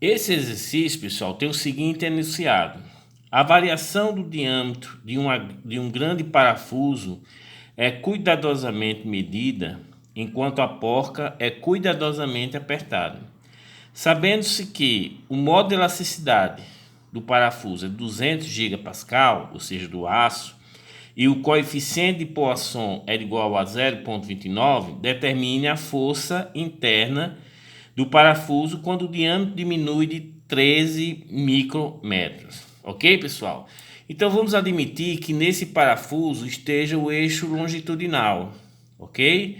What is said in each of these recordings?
Esse exercício, pessoal, tem o seguinte enunciado: a variação do diâmetro de um grande parafuso é cuidadosamente medida, enquanto a porca é cuidadosamente apertada. Sabendo-se que o modo de elasticidade do parafuso é 200 gigapascal, ou seja, do aço, e o coeficiente de Poisson é igual a 0,29, determine a força interna do parafuso quando o diâmetro diminui de 13 micrômetros. Ok, pessoal? Então vamos admitir que nesse parafuso esteja o eixo longitudinal, ok?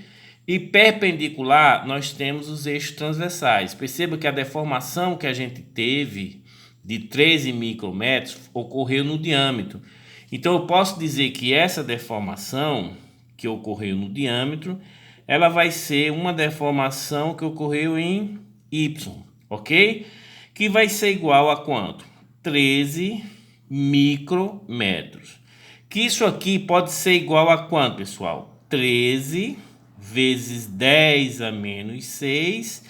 E perpendicular nós temos os eixos transversais. Perceba que a deformação que a gente teve de 13 micrômetros ocorreu no diâmetro. Então eu posso dizer que essa deformação que ocorreu no diâmetro, ela vai ser uma deformação que ocorreu em Y, ok? Que vai ser igual a quanto? 13 micrômetros. Que isso aqui pode ser igual a quanto, pessoal? 13 vezes 10 a menos 6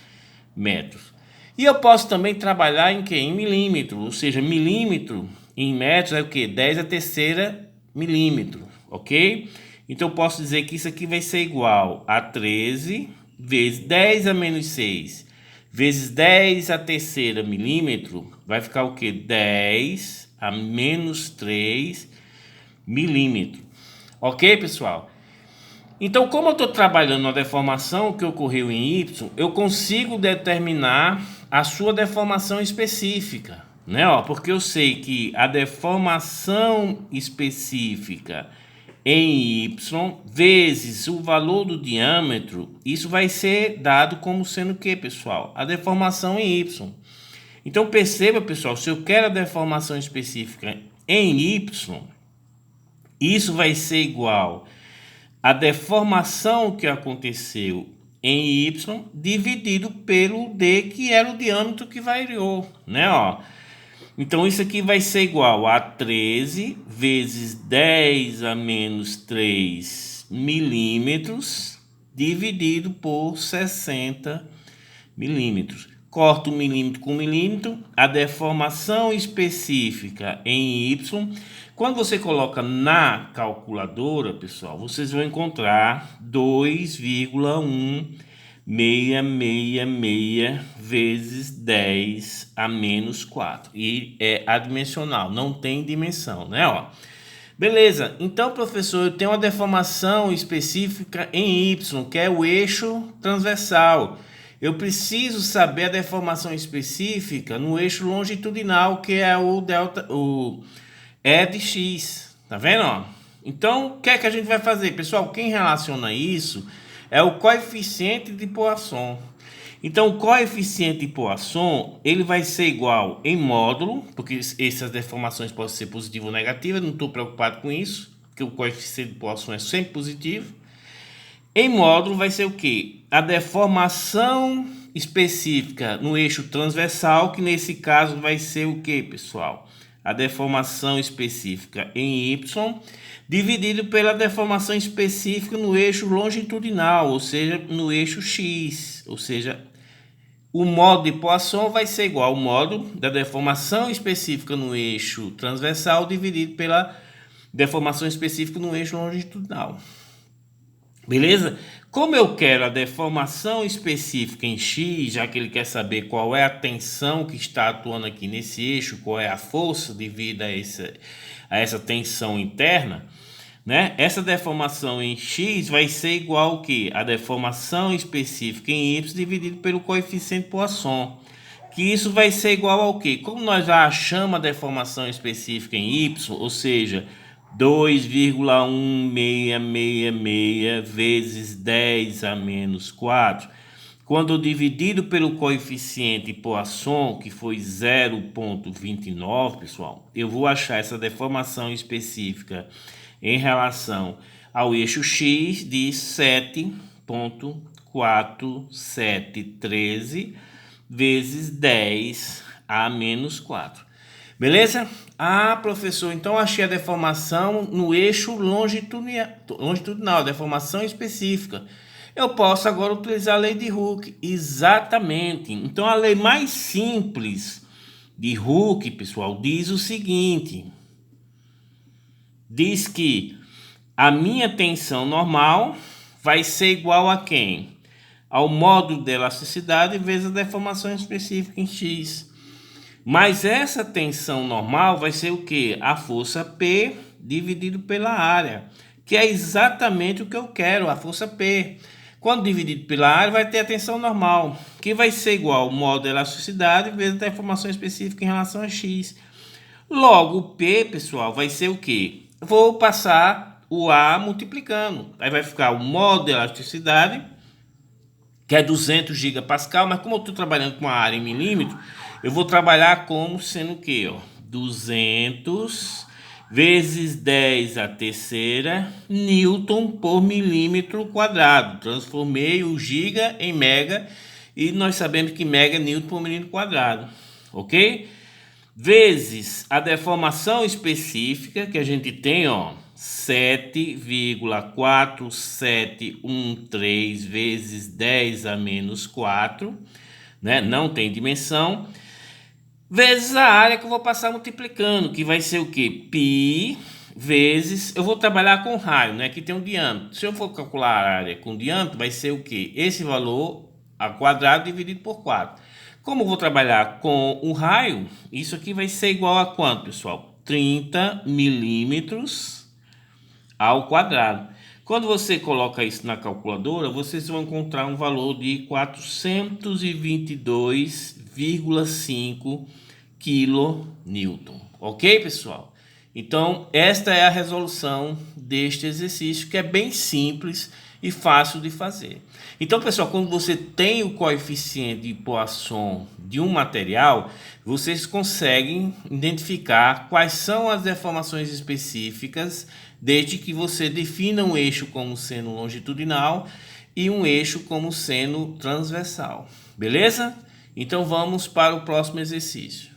metros. E eu posso também trabalhar em que? Em milímetro, ou seja, milímetro em metros é o que? 10 a terceira milímetro, ok? Então eu posso dizer que isso aqui vai ser igual a 13 vezes 10 a menos 6 vezes 10 a terceira milímetro, vai ficar o que? 10 a menos 3 milímetros. Ok, pessoal? Então, como eu estou trabalhando uma deformação que ocorreu em Y, eu consigo determinar a sua deformação específica, né? Porque eu sei que a deformação específica em Y vezes o valor do diâmetro, isso vai ser dado como sendo o que, pessoal? A deformação em Y. Então, perceba, pessoal, se eu quero a deformação específica em Y, isso vai ser igual a deformação que aconteceu em Y dividido pelo D, que era o diâmetro que variou, né? Então isso aqui vai ser igual a 13 vezes 10 a menos 3 milímetros dividido por 60 milímetros. Corto um milímetro com milímetro, a deformação específica em Y. Quando você coloca na calculadora, pessoal, vocês vão encontrar 2,1666 vezes 10 a menos 4. E é adimensional, não tem dimensão, né? Beleza, então, professor, eu tenho uma deformação específica em Y, que é o eixo transversal. Eu preciso saber a deformação específica no eixo longitudinal, que é o delta, o E de x. Tá vendo? Então, o que é que a gente vai fazer? Pessoal, quem relaciona isso é o coeficiente de Poisson. Então, o coeficiente de Poisson, ele vai ser igual em módulo, porque essas deformações podem ser positivas ou negativas, não estou preocupado com isso, porque o coeficiente de Poisson é sempre positivo. Em módulo vai ser o quê? A deformação específica no eixo transversal, que nesse caso vai ser o quê, pessoal? A deformação específica em Y, dividido pela deformação específica no eixo longitudinal, ou seja, no eixo X. Ou seja, o modo de Poisson vai ser igual ao modo da deformação específica no eixo transversal, dividido pela deformação específica no eixo longitudinal. Beleza? Como eu quero a deformação específica em X, já que ele quer saber qual é a tensão que está atuando aqui nesse eixo, qual é a força devido a essa tensão interna, né? Essa deformação em X vai ser igual ao que? A deformação específica em Y dividido pelo coeficiente Poisson. Que isso vai ser igual ao que? Como nós já achamos a deformação específica em Y, ou seja, 2,1666 vezes 10 a menos 4, quando dividido pelo coeficiente Poisson, que foi 0,29, pessoal, eu vou achar essa deformação específica em relação ao eixo X de 7,4713 vezes 10 a menos 4. Beleza? Ah, professor, então achei a deformação no eixo longitudinal, deformação específica. Eu posso agora utilizar a lei de Hooke, exatamente. Então a lei mais simples de Hooke, pessoal, diz o seguinte: diz que a minha tensão normal vai ser igual a quem? Ao módulo de elasticidade vezes a deformação específica em X. Mas essa tensão normal vai ser o quê? A força P dividido pela área, que é exatamente o que eu quero, a força P. Quando dividido pela área, vai ter a tensão normal, que vai ser igual ao módulo de elasticidade vezes a deformação específica em relação a X. Logo, o P, pessoal, vai ser o quê? Vou passar o A multiplicando. Aí vai ficar o módulo de elasticidade, que é 200 gigapascal, mas como eu estou trabalhando com a área em milímetro, eu vou trabalhar como sendo o quê? 200 vezes 10 a terceira Newton por milímetro quadrado. Transformei o giga em mega e nós sabemos que mega é Newton por milímetro quadrado, ok? Vezes a deformação específica que a gente tem, 7,4713 vezes 10 a menos 4, né? Não tem dimensão. Vezes a área que eu vou passar multiplicando, que vai ser o quê? Π vezes... Eu vou trabalhar com raio, né? Aqui tem um diâmetro. Se eu for calcular a área com diâmetro, vai ser o quê? Esse valor ao quadrado dividido por 4. Como eu vou trabalhar com o raio, isso aqui vai ser igual a quanto, pessoal? 30 milímetros ao quadrado. Quando você coloca isso na calculadora, vocês vão encontrar um valor de 422,5 kN. Ok, pessoal? Então, esta é a resolução deste exercício, que é bem simples e fácil de fazer. Então, pessoal, quando você tem o coeficiente de Poisson de um material, vocês conseguem identificar quais são as deformações específicas, desde que você defina um eixo como sendo longitudinal e um eixo como sendo transversal. Beleza? Então, vamos para o próximo exercício.